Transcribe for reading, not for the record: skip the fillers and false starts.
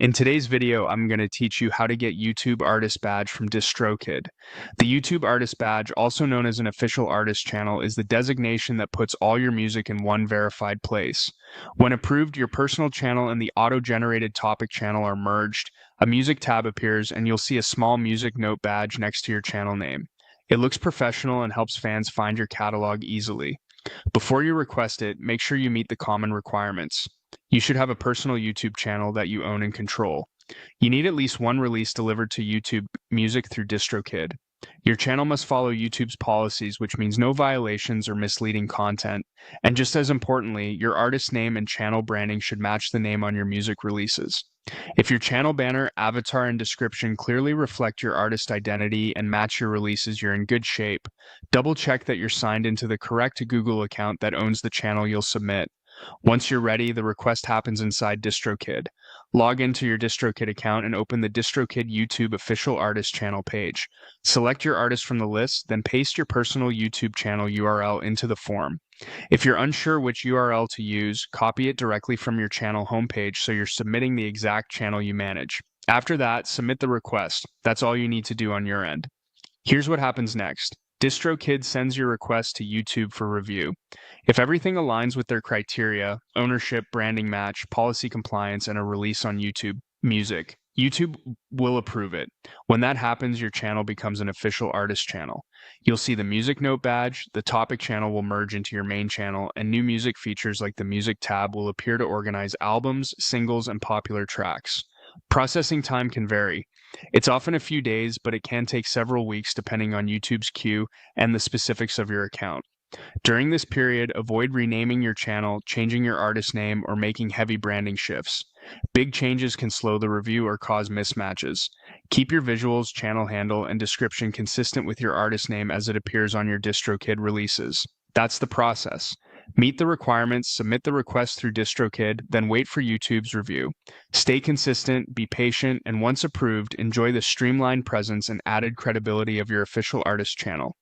In today's video, I'm going to teach you how to get YouTube Artist Badge from Distrokid. The YouTube Artist Badge, also known as an official artist channel, is the designation that puts all your music in one verified place. When approved, your personal channel and the auto-generated topic channel are merged, a music tab appears, and you'll see a small music note badge next to your channel name. It looks professional and helps fans find your catalog easily. Before you request it, make sure you meet the common requirements. You should have a personal YouTube channel that you own and control. You need at least one release delivered to YouTube Music through Distrokid. Your channel must follow YouTube's policies, which means no violations or misleading content. And just as importantly, your artist name and channel branding should match the name on your music releases. If your channel banner, avatar, and description clearly reflect your artist identity and match your releases, you're in good shape. Double check that you're signed into the correct Google account that owns the channel you'll submit. Once you're ready, the request happens inside Distrokid. Log into your Distrokid account and open the Distrokid YouTube official artist channel page. Select your artist from the list, then paste your personal YouTube channel URL into the form. If you're unsure which URL to use, copy it directly from your channel homepage so you're submitting the exact channel you manage. After that, submit the request. That's all you need to do on your end. Here's what happens next. Distrokid sends your request to YouTube for review. If everything aligns with their criteria, ownership, branding match, policy compliance, and a release on YouTube Music, YouTube will approve it. When that happens, your channel becomes an official artist channel. You'll see the music note badge, the topic channel will merge into your main channel, and new music features like the music tab will appear to organize albums, singles, and popular tracks. Processing time can vary. It's often a few days, but it can take several weeks depending on YouTube's queue and the specifics of your account. During this period, avoid renaming your channel, changing your artist name, or making heavy branding shifts. Big changes can slow the review or cause mismatches. Keep your visuals, channel handle, and description consistent with your artist name as it appears on your Distrokid releases. That's the process. Meet the requirements, submit the request through Distrokid, then wait for YouTube's review. Stay consistent, be patient, and once approved, enjoy the streamlined presence and added credibility of your official artist channel.